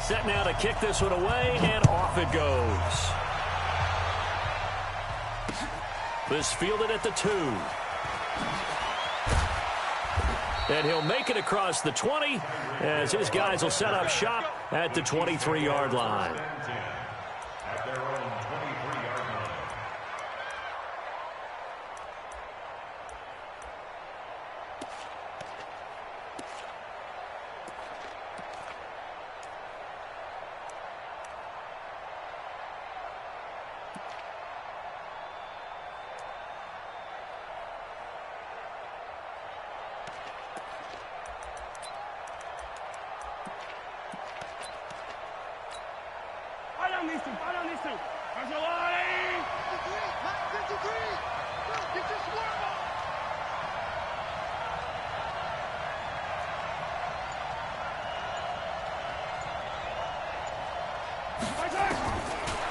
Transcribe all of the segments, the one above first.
Set now to kick this one away, and off it goes. This fielded at the 2. And he'll make it across the 20 as his guys will set up shop at the 23-yard line.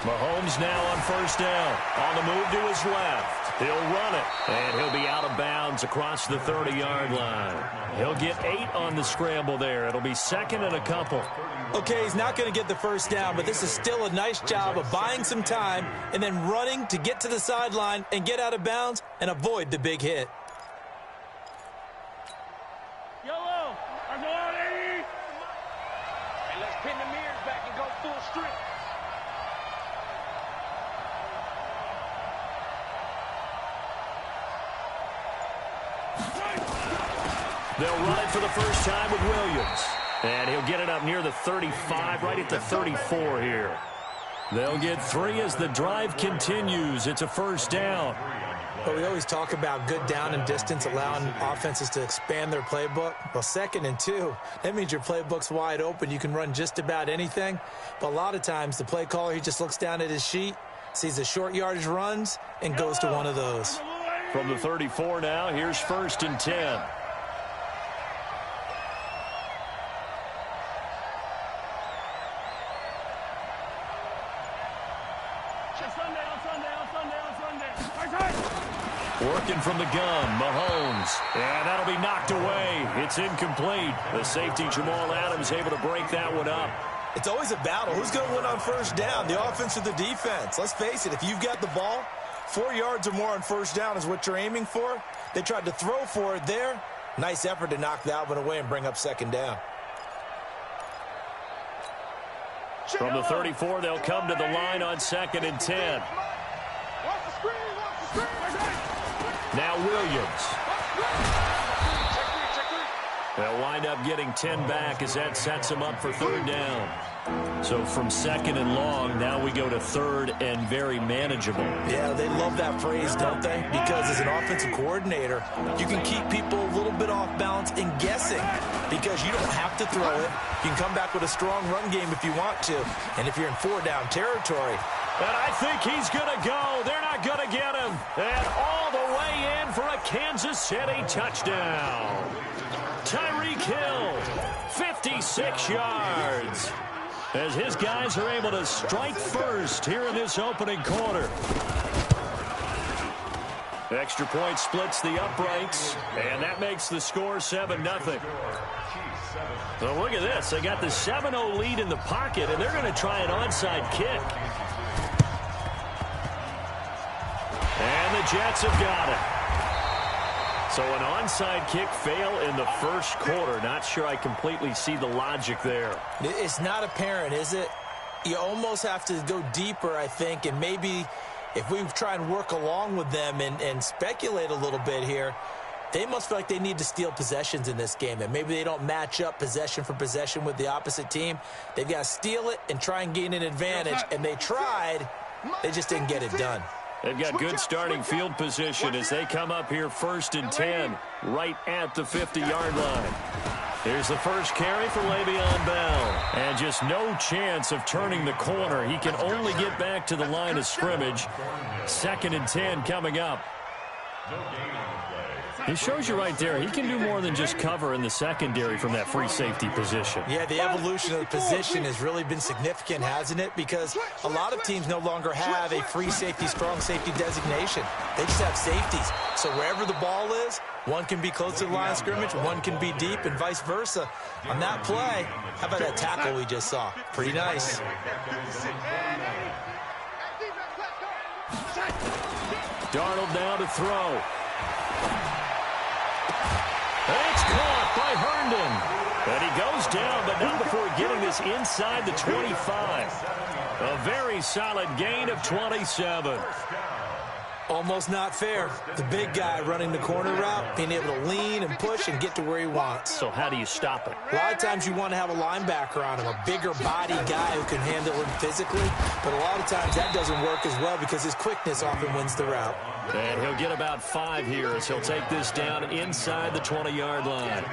Mahomes now on first down. On the move to his left. He'll run it, and he'll be out of bounds across the 30-yard line. He'll get 8 on the scramble there. It'll be second and a couple. Okay, he's not going to get the first down, but this is still a nice job of buying some time and then running to get to the sideline and get out of bounds and avoid the big hit. Yellow, hey, let's pin the mirrors back and go full strength. They'll run it for the first time with Williams. And he'll get it up near the 35, right at the 34 here. They'll get 3 as the drive continues. It's a first down. But we always talk about good down and distance, allowing offenses to expand their playbook. Well, 2nd and 2, that means your playbook's wide open. You can run just about anything. But a lot of times, the play caller, he just looks down at his sheet, sees the short yardage runs, and goes to one of those. From the 34 now, here's 1st and 10. Working from the gun, Mahomes. And that'll be knocked away. It's incomplete. The safety, Jamal Adams, able to break that one up. It's always a battle. Who's going to win on first down, the offense or the defense? Let's face it, if you've got the ball, 4 yards or more on first down is what you're aiming for. They tried to throw for it there. Nice effort to knock that one away and bring up 2nd down. From the 34, they'll come to the line on 2nd and 10. Now Williams. They'll wind up getting 10 back as that sets them up for 3rd down. So from 2nd and long, now we go to 3rd and very manageable. Yeah, they love that phrase, don't they? Because as an offensive coordinator, you can keep people a little bit off balance and guessing because you don't have to throw it. You can come back with a strong run game if you want to. And if you're in 4-down territory. And I think he's going to go. They're not going to get him. And all the way in for a Kansas City touchdown. Tyreek Hill, 56 yards. As his guys are able to strike first here in this opening quarter. Extra point splits the uprights, and that makes the score 7-0. So look at this. They got the 7-0 lead in the pocket, and they're going to try an onside kick. And the Jets have got it. So an onside kick fail in the first quarter. Not sure I completely see the logic there. It's not apparent, is it? You almost have to go deeper, I think, and maybe if we try and work along with them and speculate a little bit here, they must feel like they need to steal possessions in this game, and maybe they don't match up possession for possession with the opposite team. They've got to steal it and try and gain an advantage, and they tried. They just didn't get it done. They've got good starting field position as they come up here 1st and 10, right at the 50-yard line. Here's the first carry for Le'Veon Bell. And just no chance of turning the corner. He can only get back to the line of scrimmage. 2nd and 10 coming up. It shows you right there, he can do more than just cover in the secondary from that free safety position. Yeah, the evolution of the position has really been significant, hasn't it? Because a lot of teams no longer have a free safety, strong safety designation. They just have safeties. So wherever the ball is, one can be close to the line of scrimmage, one can be deep, and vice versa. On that play, how about that tackle we just saw? Pretty nice. Darnold now to throw. It's caught by Herndon. And he goes down, but not before getting this inside the 25. A very solid gain of 27. Almost not fair. The big guy running the corner route, being able to lean and push and get to where he wants. So how do you stop it? A lot of times you want to have a linebacker on him, a bigger body guy who can handle him physically. But a lot of times that doesn't work as well because his quickness often wins the route. And he'll get about 5 here as he'll take this down inside the 20-yard line.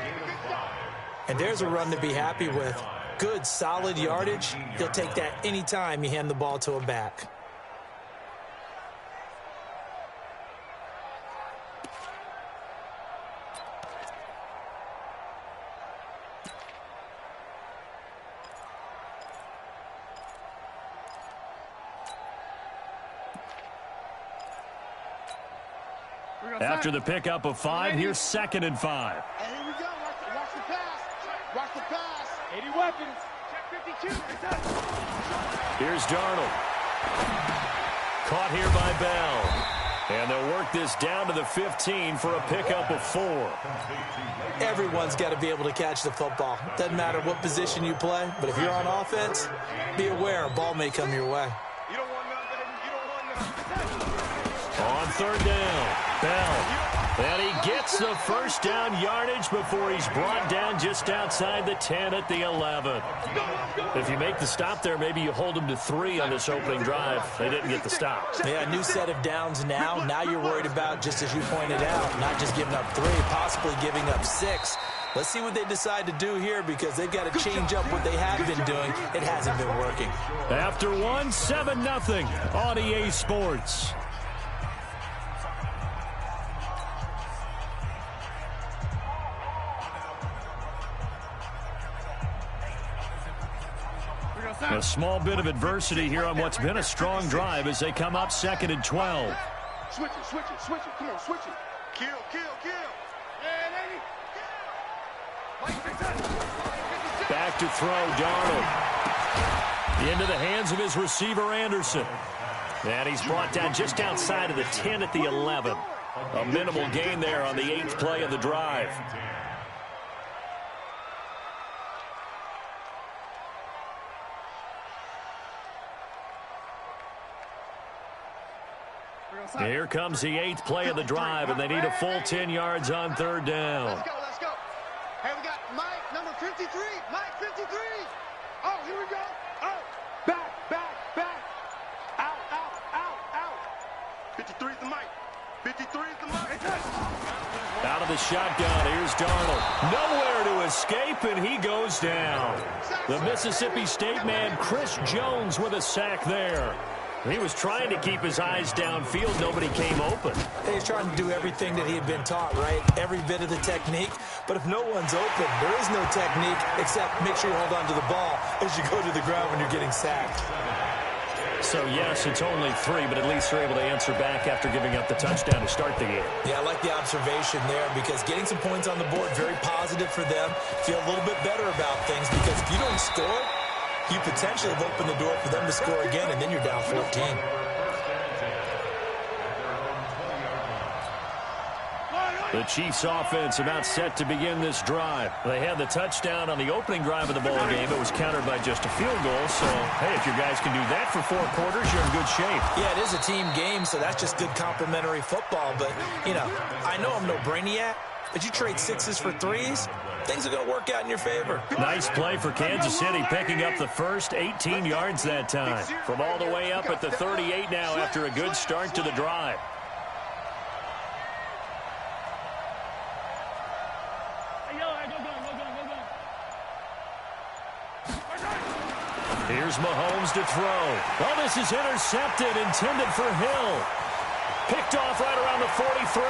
And there's a run to be happy with. Good, solid yardage. He'll take that anytime you hand the ball to him back. After the pickup of 5, here's 2nd and 5. And here we go. Watch the pass. Watch the pass. 80 weapons. Check 52. Here's Darnold. Caught here by Bell. And they'll work this down to the 15 for a pickup of 4. Everyone's got to be able to catch the football. Doesn't matter what position you play, but if you're on offense, be aware a ball may come your way. You don't want nothing. You don't want nothing. On 3rd down, Bell. And he gets the first down yardage before he's brought down just outside the 10 at the 11. If you make the stop there, maybe you hold them to 3 on this opening drive. They didn't get the stop. Yeah, new set of downs now. Now you're worried about, just as you pointed out, not just giving up 3, possibly giving up 6. Let's see what they decide to do here because they've got to change up what they have been doing. It hasn't been working. After 1, 7-0 on EA Sports. A small bit of adversity here on what's been a strong drive as they come up 2nd and 12. Switch it, switch it, switch it. Come on, switch it. Kill, kill, kill. Back to throw, Darnold. Into the hands of his receiver, Anderson. And he's brought down just outside of the 10 at the 11. A minimal gain there on the 8th play of the drive. Here comes the 8th play of the drive, and they need a full 10 yards on 3rd down. Let's go, let's go. Hey, we got Mike, number 53. Mike, 53. Oh, here we go. Oh, back, back, back. Out, out, out, out. 53 is the Mike. 53 is the Mike. Out of the shotgun, here's Darnold. Nowhere to escape, and he goes down. The Mississippi State man, Chris Jones, with a sack there. He was trying to keep his eyes downfield. Nobody came open. He's trying to do everything that he had been taught, right? Every bit of the technique. But if no one's open, there is no technique except make sure you hold on to the ball as you go to the ground when you're getting sacked. So, yes, it's only 3, but at least they're able to answer back after giving up the touchdown to start the game. Yeah, I like the observation there because getting some points on the board, very positive for them. Feel a little bit better about things because if you don't score, you potentially have opened the door for them to score again, and then you're down 14. The Chiefs offense about set to begin this drive. They had the touchdown on the opening drive of the ball game. It was countered by just a field goal. So, hey, if your guys can do that for 4 quarters, you're in good shape. Yeah, it is a team game, so that's just good complementary football. But, you know, I know I'm no brainiac, but you trade 6s for 3s, things are going to work out in your favor. Nice play for Kansas City, picking up the first 18 yards that time. From all the way up at the 38 now after a good start to the drive. Here's Mahomes to throw. Oh, this is intercepted, intended for Hill. Picked off right around the 43.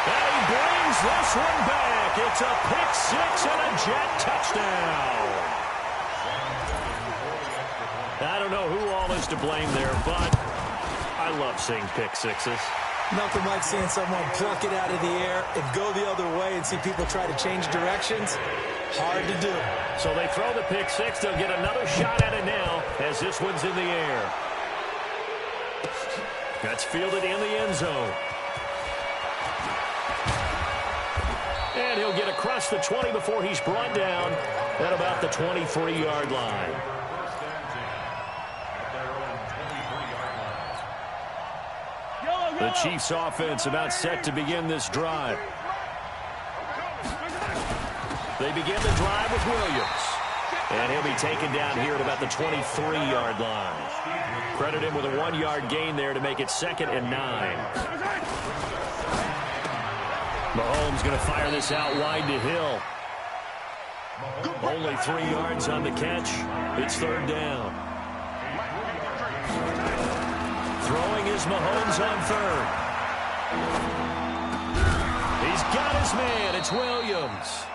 And he brings this one back. It's a pick six and a jet touchdown. I don't know who all is to blame there, but I love seeing pick sixes. Nothing like seeing someone pluck it out of the air and go the other way and see people try to change directions. Hard to do. So they throw the pick six. They'll get another shot at it now as this one's in the air. That's fielded in the end zone. And he'll get across the 20 before he's brought down at about the 23-yard line. The Chiefs offense about set to begin this drive. They begin the drive with Williams. And he'll be taken down here at about the 23-yard line. Credit him with a 1-yard gain there to make it 2nd and 9. Mahomes going to fire this out wide to Hill. Only 3 yards on the catch. It's 3rd down. Throwing is Mahomes on 3rd. He's got his man. It's Williams.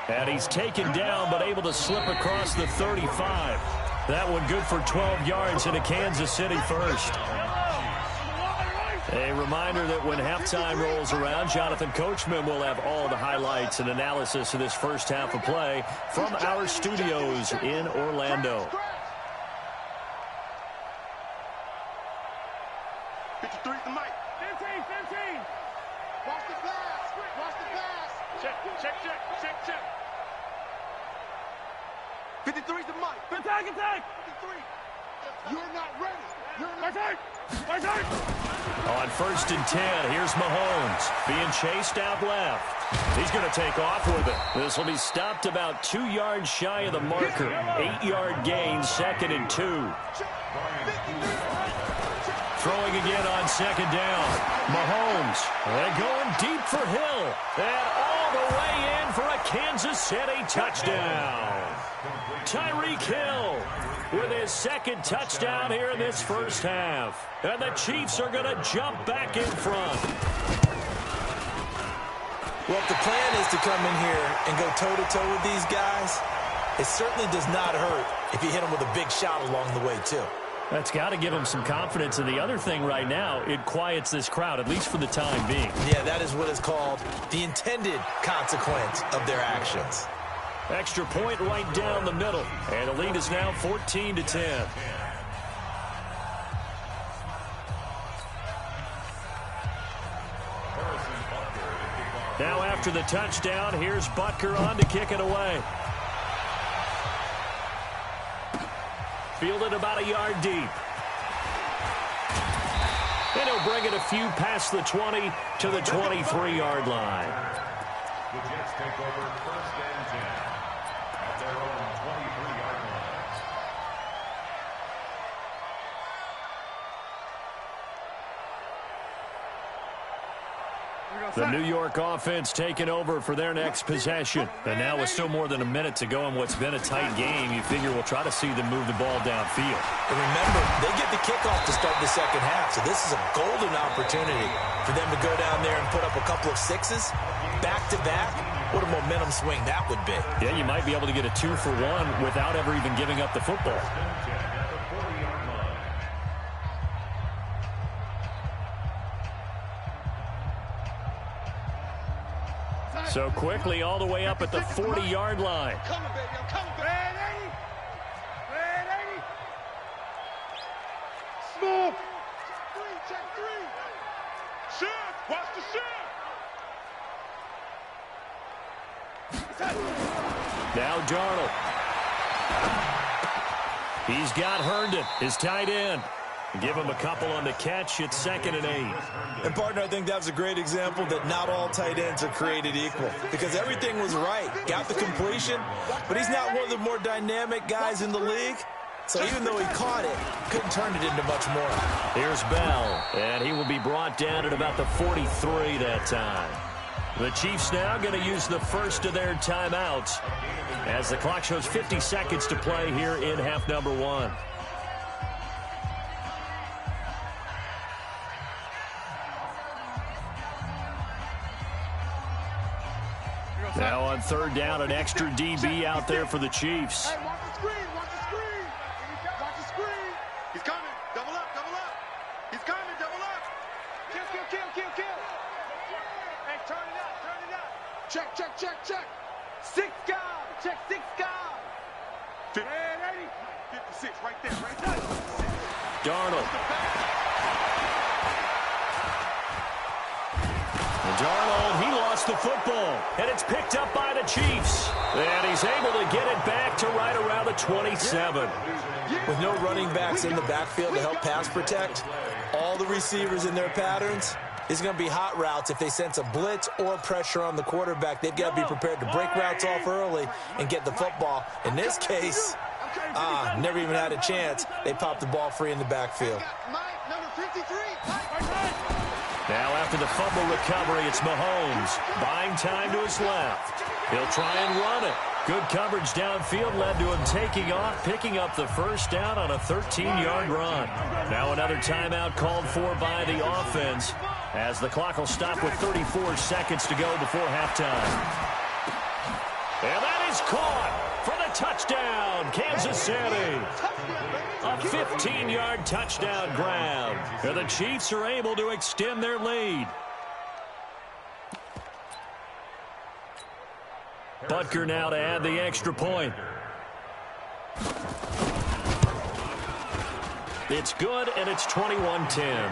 And he's taken down but able to slip across the 35. That one good for 12 yards into Kansas City first. A reminder that when halftime rolls around, Jonathan Coachman will have all the highlights and analysis of this first half of play from our studios in Orlando. 53 is the mic. 15. Watch the pass. Watch the pass. Check. 53 is the mic. Attack. 53. You're not ready. Attack. On 1st and 10, here's Mahomes being chased out left. He's going to take off with it. This will be stopped about 2 yards shy of the marker. 8-yard gain, 2nd and 2. Throwing again on 2nd down. Mahomes, and going deep for Hill. And all the way in for a Kansas City touchdown. Tyreek Hill with his 2nd touchdown here in this first half. And the Chiefs are going to jump back in front. Well, if the plan is to come in here and go toe-to-toe with these guys, it certainly does not hurt if you hit them with a big shot along the way, too. That's got to give them some confidence. And the other thing right now, it quiets this crowd, at least for the time being. Yeah, that is what is called the intended consequence of their actions. Extra point right down the middle. And the lead is now 14-10. Now after the touchdown, here's Butker on to kick it away. Fielded about a yard deep. And he'll bring it a few past the 20 to the 23-yard line. The Jets take over 1st and 10 at their own 23-yard line. The New York offense taking over for their next possession. And now with still more than a minute to go in what's been a tight game, you figure we'll try to see them move the ball downfield. And remember, they get the kickoff to start the second half, so this is a golden opportunity for them to go down there and put up a couple of sixes back-to-back. What a momentum swing that would be. Yeah, you might be able to get a 2-for-1 without ever even giving up the football. So quickly all the way up at the 40-yard line. I'm coming, baby. I'm coming, baby. Red 80. Smooth. Check three. Shift. Watch the shift. Now Darnold. He's got Herndon, his tight end. Give him a couple on the catch. It's 2nd and 8. And, partner, I think that was a great example that not all tight ends are created equal because everything was right. Got the completion, but he's not one of the more dynamic guys in the league. So even though he caught it, couldn't turn it into much more. Here's Bell, and he will be brought down at about the 43 that time. The Chiefs now going to use the first of their timeouts as the clock shows 50 seconds to play here in half number 1. Now on third down, an extra DB out there for the Chiefs. Hey, watch the screen, watch the screen. Watch the screen. He's coming. Double up, double up. He's coming, double up. Kill. Hey, turn it up. Check. 6 guard. Check 6 guard. 56, right there. Darnold. Darnold, he lost the football, and it's picked up by the Chiefs. And he's able to get it back to right around the 27. With no running backs in the backfield to help pass protect, all the receivers in their patterns, it's going to be hot routes. If they sense a blitz or pressure on the quarterback, they've got to be prepared to break routes off early and get the football. In this case, never even had a chance. They popped the ball free in the backfield. Number 53. Now after the fumble recovery, it's Mahomes. Buying time to his left. He'll try and run it. Good coverage downfield led to him taking off, picking up the first down on a 13-yard run. Now another timeout called for by the offense as the clock will stop with 34 seconds to go before halftime. And that is caught for the touchdown, Kansas City. A 15-yard touchdown grab. And the Chiefs are able to extend their lead. Butker now to add the extra point. It's good, and it's 21-10.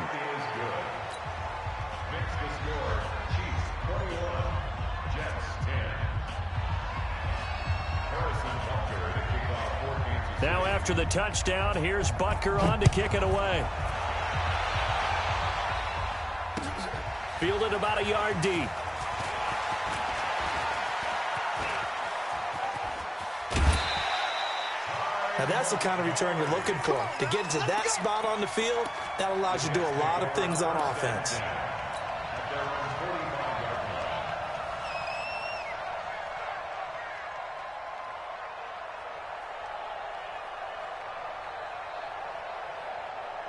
Now after the touchdown, here's Butker on to kick it away. Fielded about a yard deep. Now that's the kind of return you're looking for. To get into that spot on the field, that allows you to do a lot of things on offense.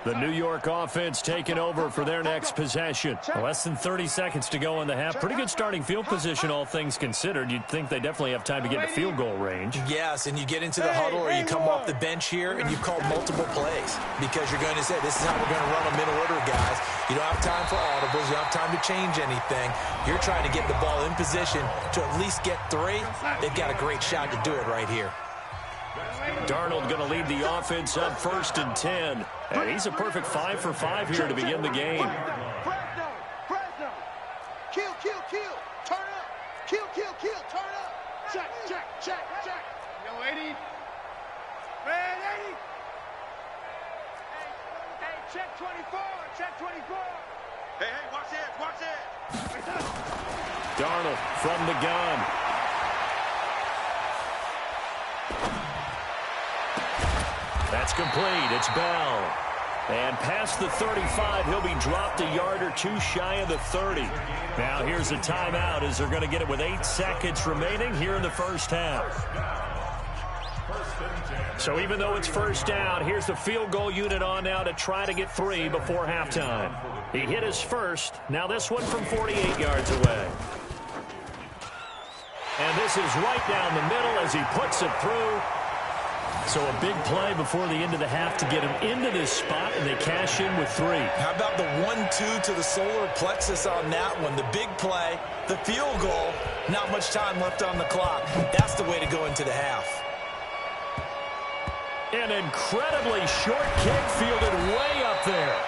The New York offense taking over for their next possession. Less than 30 seconds to go in the half. Pretty good starting field position, all things considered. You'd think they definitely have time to get to field goal range. Yes, and you get into the huddle or you come off the bench here and you call multiple plays because you're going to say, this is how we're going to run them in order, guys. You don't have time for audibles. You don't have time to change anything. You're trying to get the ball in position to at least get 3. They've got a great shot to do it right here. Darnold going to lead the offense up 1st and 10. And he's a perfect 5 for 5 here to begin the game. Fresno. Kill. Turn up. Kill. Turn up. Check. Yo, 80. Man, 80. Hey, check 24. Hey, watch it. Darnold from the gun. That's complete. It's Bell. And past the 35, he'll be dropped a yard or 2 shy of the 30. Now here's a timeout as they're going to get it with 8 seconds remaining here in the first half. So even though it's first down, here's the field goal unit on now to try to get 3 before halftime. He hit his first. Now this one from 48 yards away. And this is right down the middle as he puts it through. So a big play before the end of the half to get him into this spot, and they cash in with 3. How about the 1-2 to the solar plexus on that one? The big play, the field goal, not much time left on the clock. That's the way to go into the half. An incredibly short kick fielded way up there.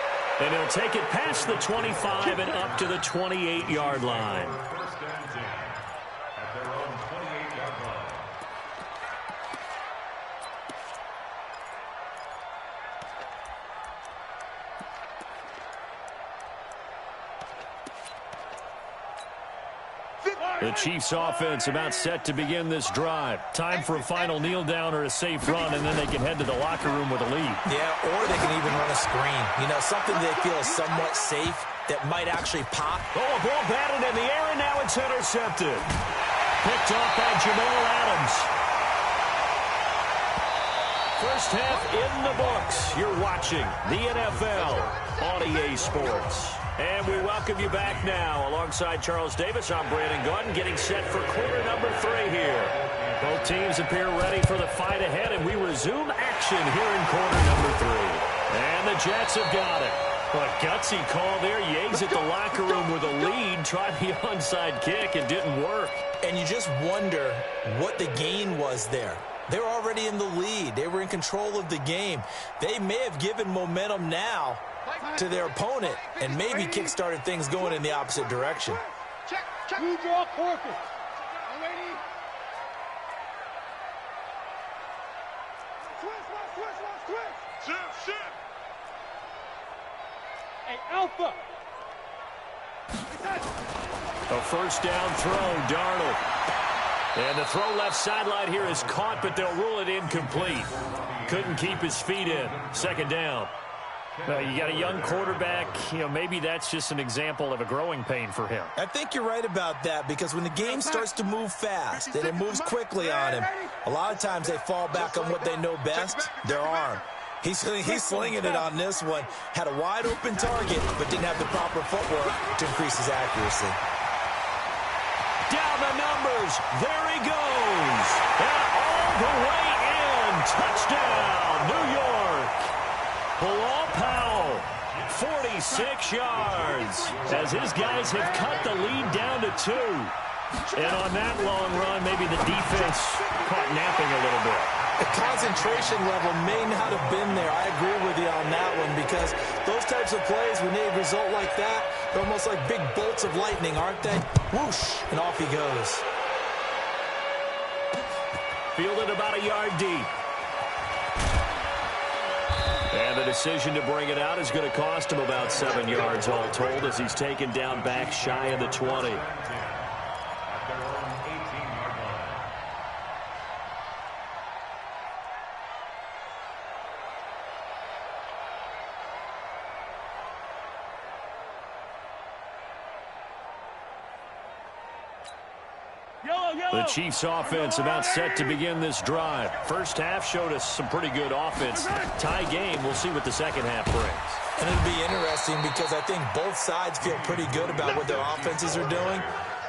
And he'll take it past the 25 and up to the 28-yard line. The Chiefs offense about set to begin this drive. Time for a final kneel down or a safe run, and then they can head to the locker room with a lead. Yeah, or they can even run a screen. You know, something they feel is somewhat safe that might actually pop. Oh, a ball batted in the air, and now it's intercepted. Picked off by Jamal Adams. First half in the books. You're watching the NFL on EA Sports. And we welcome you back now. Alongside Charles Davis, I'm Brandon Gordon, getting set for quarter number 3 here. Both teams appear ready for the fight ahead, and we resume action here in quarter number 3. And the Jets have got it. A gutsy call there. You exit the locker room with a lead, tried the onside kick, and didn't work. And you just wonder what the gain was there. They were already in the lead. They were in control of the game. They may have given momentum now to their opponent and maybe kick-started things going in the opposite direction. Check. You draw corpus. Switch. Shift. Hey, Alpha. A first down throw, Darnold. And the throw left sideline here is caught, but they'll rule it incomplete. Couldn't keep his feet in. Second down. You got a young quarterback. Maybe that's just an example of a growing pain for him. I think you're right about that, because when the game starts to move fast and it moves quickly on him, a lot of times they fall back on what they know best, their arm. He's slinging it on this one. Had a wide-open target, but didn't have the proper footwork to increase his accuracy. Down the numbers. There he goes. And all the way in. Touchdown, New York. Bilal Powell, 46 yards, as his guys have cut the lead down to 2. And on that long run, maybe the defense caught napping a little bit. The concentration level may not have been there. I agree with you on that one, because those types of plays, when they result like that, they're almost like big bolts of lightning, aren't they? Whoosh, and off he goes. Fielded about a yard deep. And the decision to bring it out is going to cost him about 7 yards all told, as he's taken down back shy of the 20. The Chiefs offense about set to begin this drive. First half showed us some pretty good offense. Tie game. We'll see what the second half brings. And it'll be interesting, because I think both sides feel pretty good about what their offenses are doing.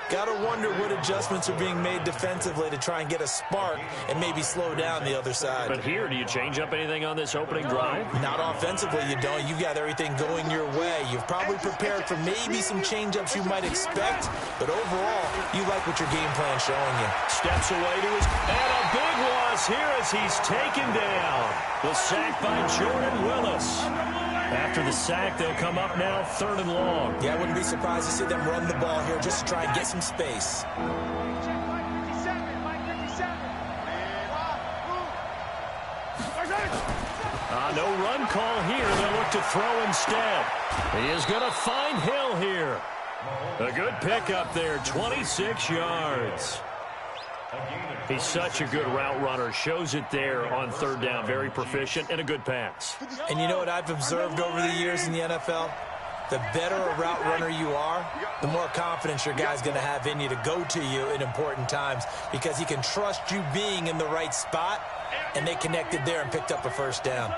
Got to wonder what adjustments are being made defensively to try and get a spark and maybe slow down the other side. But here, do you change up anything on this opening drive? Not offensively, you don't. You've got everything going your way. You've probably prepared for maybe some change-ups you might expect, but overall, you like what your game plan's showing you. Steps away to his... And a big loss here as he's taken down. The sack by Jordan Willis. After the sack, they'll come up now 3rd and long. Yeah, I wouldn't be surprised to see them run the ball here just to try and get some space. No run call here. They'll look to throw instead. He is going to find Hill here. A good pickup there, 26 yards. He's such a good route runner. Shows it there on 3rd down. Very proficient and a good pass. And you know what I've observed over the years in the NFL? The better a route runner you are, the more confidence your guy's going to have in you to go to you in important times, because he can trust you being in the right spot, and they connected there and picked up a first down.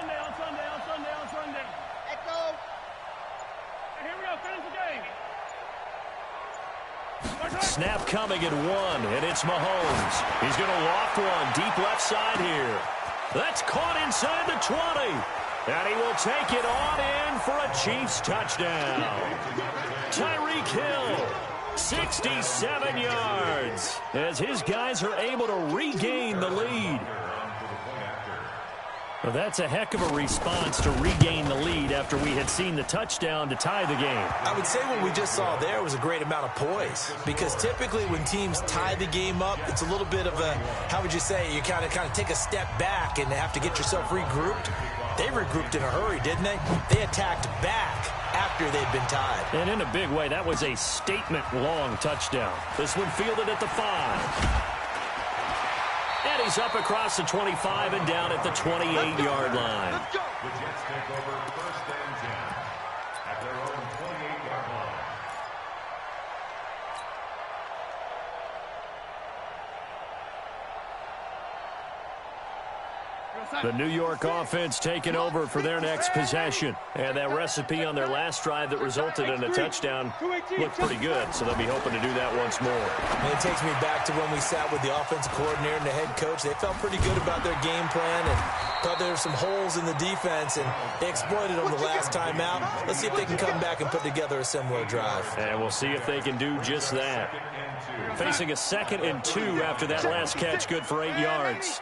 Snap coming at 1, and it's Mahomes. He's going to loft one deep left side here. That's caught inside the 20. And he will take it on in for a Chiefs touchdown. Tyreek Hill, 67 yards, as his guys are able to regain the lead. Well, that's a heck of a response to regain the lead after we had seen the touchdown to tie the game. I would say what we just saw there was a great amount of poise, because typically when teams tie the game up, it's a little bit of a, how would you say, you kind of take a step back and have to get yourself regrouped. They regrouped in a hurry, didn't they? They attacked back after they'd been tied. And in a big way, that was a statement-long touchdown. This one fielded at the 5. And he's up across the 25 and down at the 28-yard line. The Jets take over 1st and 10 at their own 28-yard line. The New York offense taking over for their next possession. And that recipe on their last drive that resulted in a touchdown looked pretty good, so they'll be hoping to do that once more. And it takes me back to when we sat with the offensive coordinator and the head coach. They felt pretty good about their game plan and thought there were some holes in the defense, and they exploited them the last time out. Let's see if they can come back and put together a similar drive. And we'll see if they can do just that. Facing a 2nd and 2 after that last catch, good for 8 yards.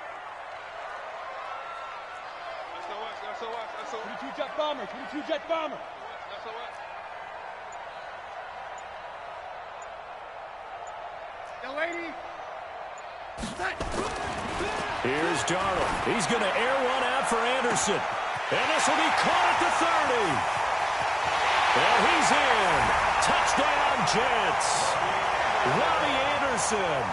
22 jet bomber, 22 jet bomber. Yo, lady. Here's Darnold. He's going to air one out for Anderson. And this will be caught at the 30. And he's in. Touchdown, Jets. Robbie Anderson,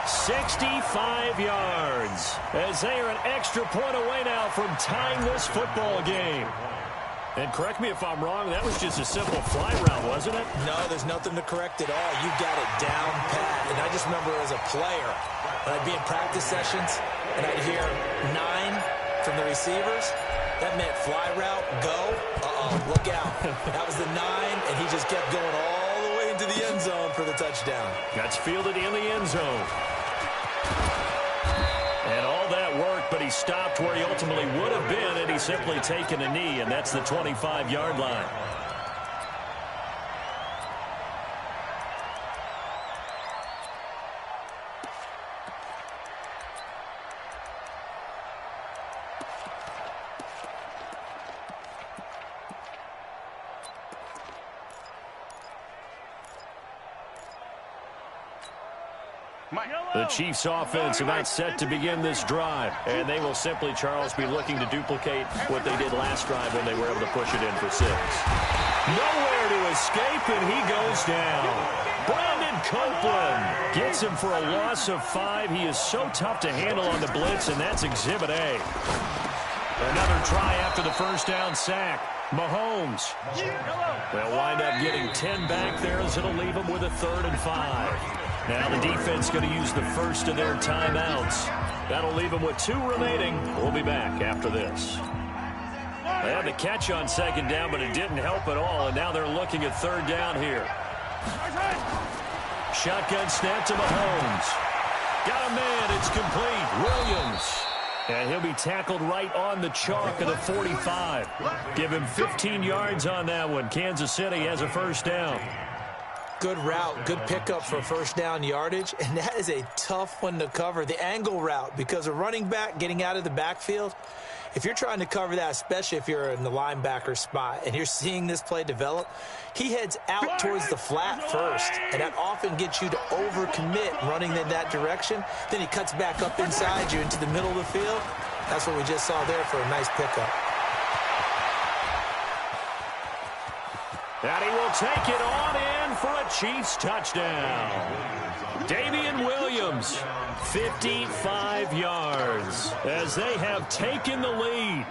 65 yards, as they are an extra point away now from tying this football game. And correct me if I'm wrong, that was just a simple fly route, wasn't it? No, there's nothing to correct at all. You got it down pat. And I just remember as a player, when I'd be in practice sessions, and I'd hear 9 from the receivers, that meant fly route, go, look out. That was the 9, and he just kept going all the way into the end zone for the touchdown. That's fielded in the end zone. And all that work, but he stopped where he ultimately would have been, and he's simply taken a knee, and that's the 25-yard line. The Chiefs' offense about set to begin this drive, and they will simply, Charles, be looking to duplicate what they did last drive when they were able to push it in for 6. Nowhere to escape, and he goes down. Brandon Copeland gets him for a loss of 5. He is so tough to handle on the blitz, and that's Exhibit A. Another try after the first down sack. Mahomes. They'll wind up getting 10 back there as it'll leave them with a 3rd and 5. Now the defense going to use the first of their timeouts. That'll leave them with 2 remaining. We'll be back after this. They had the catch on 2nd down, but it didn't help at all, and now they're looking at 3rd down here. Shotgun snap to Mahomes. Got a man. It's complete. Williams. And he'll be tackled right on the chalk of the 45. Give him 15 yards on that one. Kansas City has a first down. Good route, good pickup for first down yardage, and that is a tough one to cover. The angle route, because a running back getting out of the backfield, if you're trying to cover that, especially if you're in the linebacker spot and you're seeing this play develop, he heads out towards the flat first, and that often gets you to overcommit running in that direction. Then he cuts back up inside you into the middle of the field. That's what we just saw there for a nice pickup. And he will take it on in for a Chiefs touchdown. Damian Williams, 55 yards, as they have taken the lead.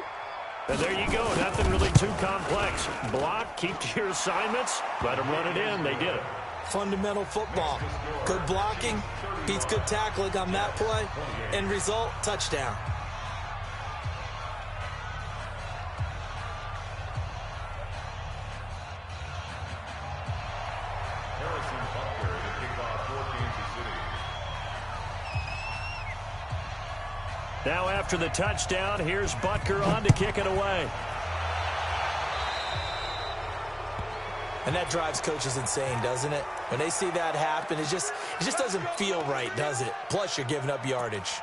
And there you go, nothing really too complex. Block, keep to your assignments, let them run it in. They did it. Fundamental football. Good blocking, beats good tackling on that play. End result, touchdown. Now after the touchdown, here's Butker on to kick it away. And that drives coaches insane, doesn't it? When they see that happen, it just doesn't feel right, does it? Plus, you're giving up yardage.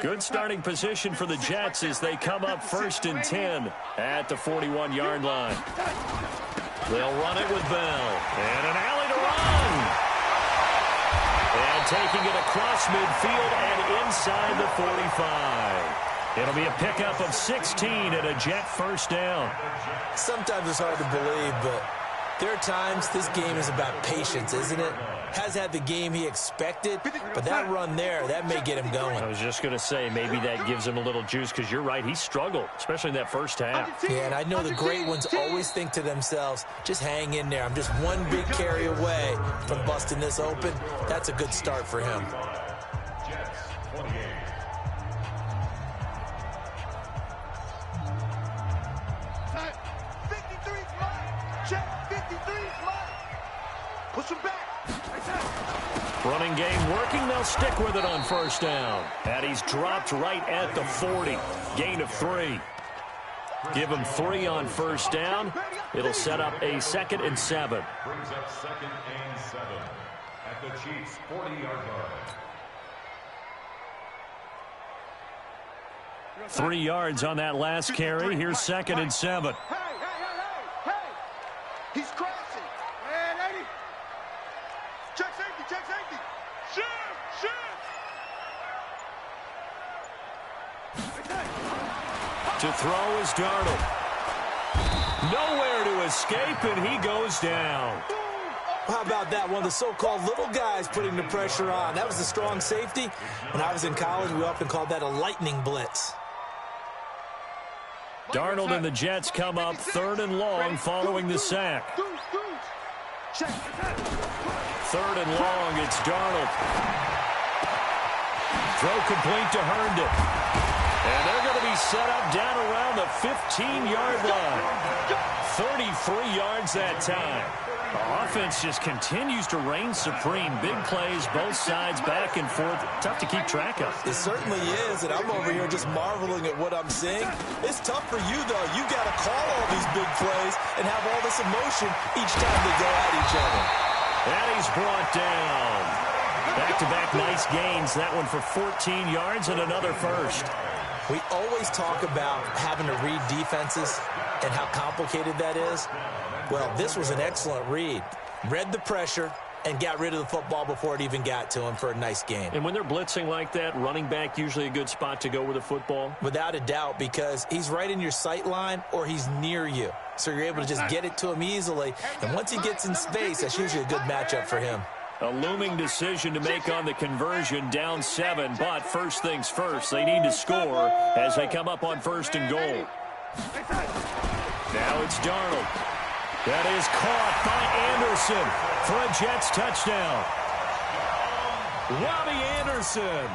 Good starting position for the Jets as they come up 1st and 10 at the 41-yard line. They'll run it with Bell. And an alley to run. And taking it across midfield and inside the 45. It'll be a pickup of 16 and a Jet first down. Sometimes it's hard to believe, but There are times this game is about patience, isn't it? Has had the game he expected, but that run there, that may get him going. I was just going to say, maybe that gives him a little juice, because you're right, he struggled, especially in that first half. Yeah, and I know the great ones always think to themselves, just hang in there. I'm just one big carry away from busting this open. That's a good start for him. Jets, 28. Push him back. Running game working. They'll stick with it on first down. And he's dropped right at the 40. Gain of 3. Give him 3 on first down. It'll set up a 2nd and 7. Brings up 2nd and 7 at the Chiefs' 40-yard line. 3 yards on that last carry. Here's 2nd and 7. Hey. He's crashing. Man, 80. Check safety. Shoot. To throw is Darnold. Nowhere to escape, and he goes down. How about that? One of the so-called little guys putting the pressure on. That was a strong safety. When I was in college, we often called that a lightning blitz. Darnold and the Jets come up 3rd and long following the sack. 3rd and long, it's Darnold. Throw complete to Herndon. And they're going to be set up down around the 15-yard line. 33 yards that time. The offense just continues to reign supreme. Big plays, both sides, back and forth. Tough to keep track of. It certainly is, and I'm over here just marveling at what I'm seeing. It's tough for you, though. You got to call all these big plays and have all this emotion each time they go at each other. And he's brought down. Back-to-back nice gains. That one for 14 yards and another first. We always talk about having to read defenses and how complicated that is. Well, this was an excellent read. Read the pressure and got rid of the football before it even got to him for a nice game. And when they're blitzing like that, running back usually a good spot to go with the football? Without a doubt, because he's right in your sight line or he's near you. So you're able to just get it to him easily. And once he gets in space, that's usually a good matchup for him. A looming decision to make on the conversion, down 7. But first things first, they need to score as they come up on 1st and goal. Now it's Darnold. That is caught by Anderson for a Jets touchdown. Robbie Anderson,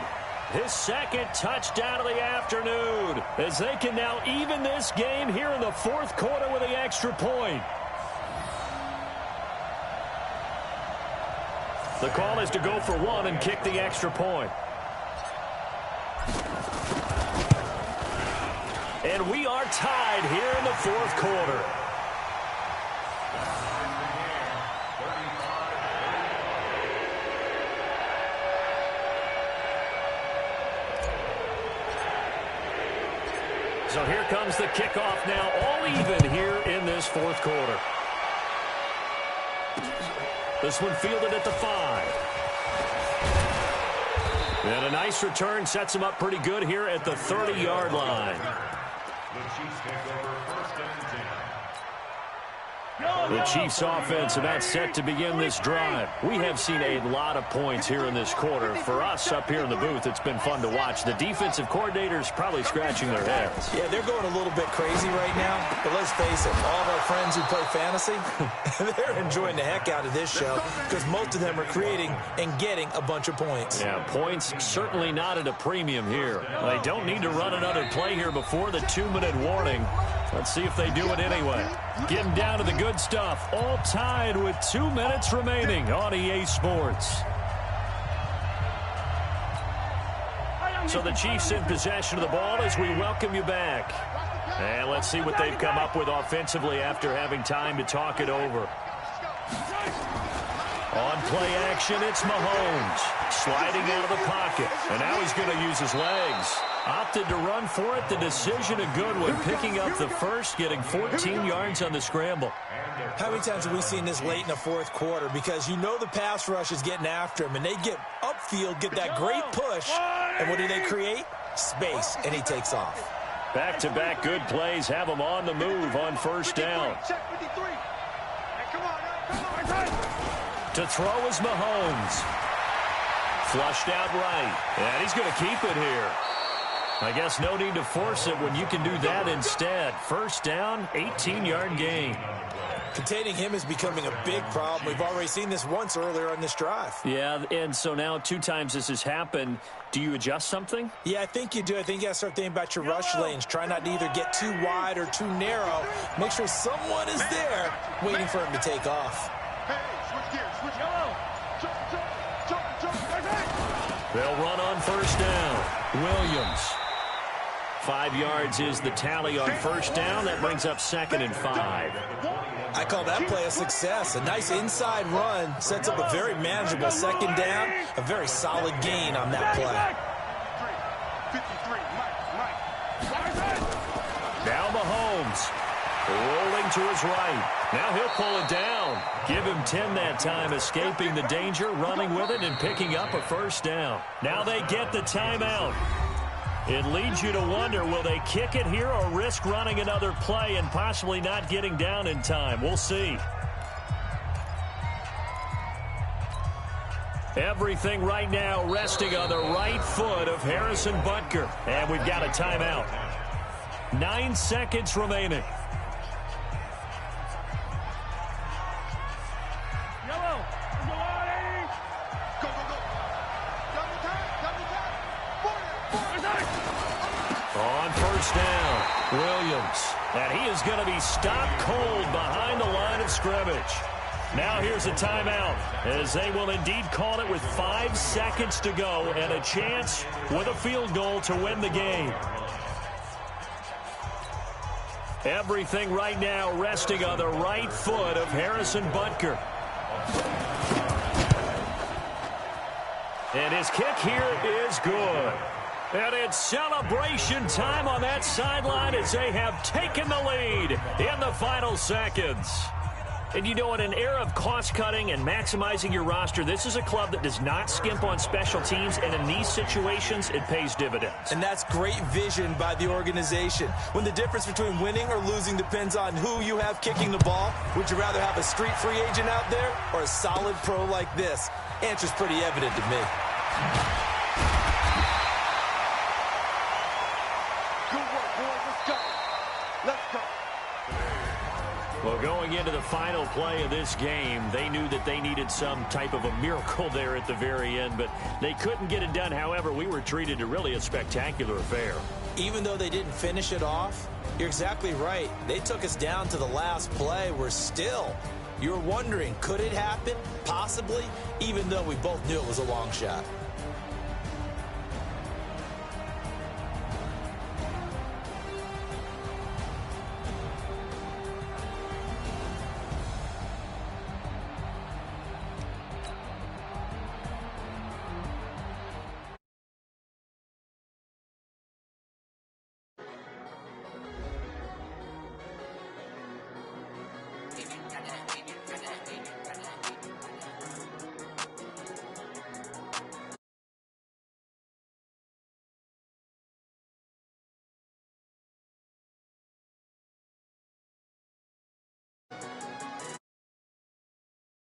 his 2nd touchdown of the afternoon, as they can now even this game here in the 4th quarter with the extra point. The call is to go for 1 and kick the extra point. And we are tied here in the 4th quarter. So here comes the kickoff now, all even here in this 4th quarter. This one fielded at the 5. And a nice return sets him up pretty good here at the 30-yard line. The Chiefs take over 1st and 10. The Chiefs offense about set to begin this drive. We have seen a lot of points here in this quarter. For us up here in the booth, it's been fun to watch. The defensive coordinators probably scratching their heads. Yeah, they're going a little bit crazy right now. But let's face it, all of our friends who play fantasy, they're enjoying the heck out of this show because most of them are creating and getting a bunch of points. Yeah, points certainly not at a premium here. They don't need to run another play here before the 2-minute warning. Let's see if they do it anyway. Getting down to the good stuff. All tied with 2 minutes remaining on EA Sports. So the Chiefs in possession of the ball as we welcome you back. And let's see what they've come up with offensively after having time to talk it over. On play action, it's Mahomes. Sliding out of the pocket. And now he's going to use his legs. Opted to run for it. The decision a good one. Picking up the first, getting 14 yards on the scramble. How many times have we seen this late in the 4th quarter? Because you know the pass rush is getting after him, and they get upfield, get that great push, and what do they create? Space, and he takes off. Back-to-back good plays have him on the move on first down. To throw is Mahomes. Flushed out right. And he's going to keep it here. I guess no need to force it when you can do that instead. First down, 18-yard gain. Containing him is becoming a big problem. We've already seen this once earlier on this drive. Yeah, and so now 2 times this has happened. Do you adjust something? Yeah, I think you do. I think you got to start thinking about your rush lanes. Try not to either get too wide or too narrow. Make sure someone is there waiting for him to take off. Hey, switch gears, switch. Jump. They'll run on first down. Williams. 5 yards is the tally on first down. That brings up 2nd and 5. I call that play a success. A nice inside run sets up a very manageable 2nd down. A very solid gain on that play. 53, Mike. Now Mahomes. Rolling to his right. Now he'll pull it down. Give him 10 that time, escaping the danger, running with it, and picking up a first down. Now they get the timeout. It leads you to wonder, will they kick it here or risk running another play and possibly not getting down in time? We'll see. Everything right now resting on the right foot of Harrison Butker. And we've got a timeout. 9 seconds remaining. On first down, Williams. And he is going to be stopped cold behind the line of scrimmage. Now here's a timeout, as they will indeed call it with 5 seconds to go and a chance with a field goal to win the game. Everything right now resting on the right foot of Harrison Butker. And his kick here is good. And it's celebration time on that sideline as they have taken the lead in the final seconds. And you know, in an era of cost-cutting and maximizing your roster, this is a club that does not skimp on special teams, and in these situations, it pays dividends. And that's great vision by the organization. When the difference between winning or losing depends on who you have kicking the ball, would you rather have a street free agent out there or a solid pro like this? Answer's pretty evident to me. Good work, boys. Let's go. Well, going into the final play of this game, they knew that they needed some type of a miracle there at the very end, but they couldn't get it done. However, we were treated to really a spectacular affair. Even though they didn't finish it off, you're exactly right. They took us down to the last play. You're wondering, could it happen? Possibly, even though we both knew it was a long shot.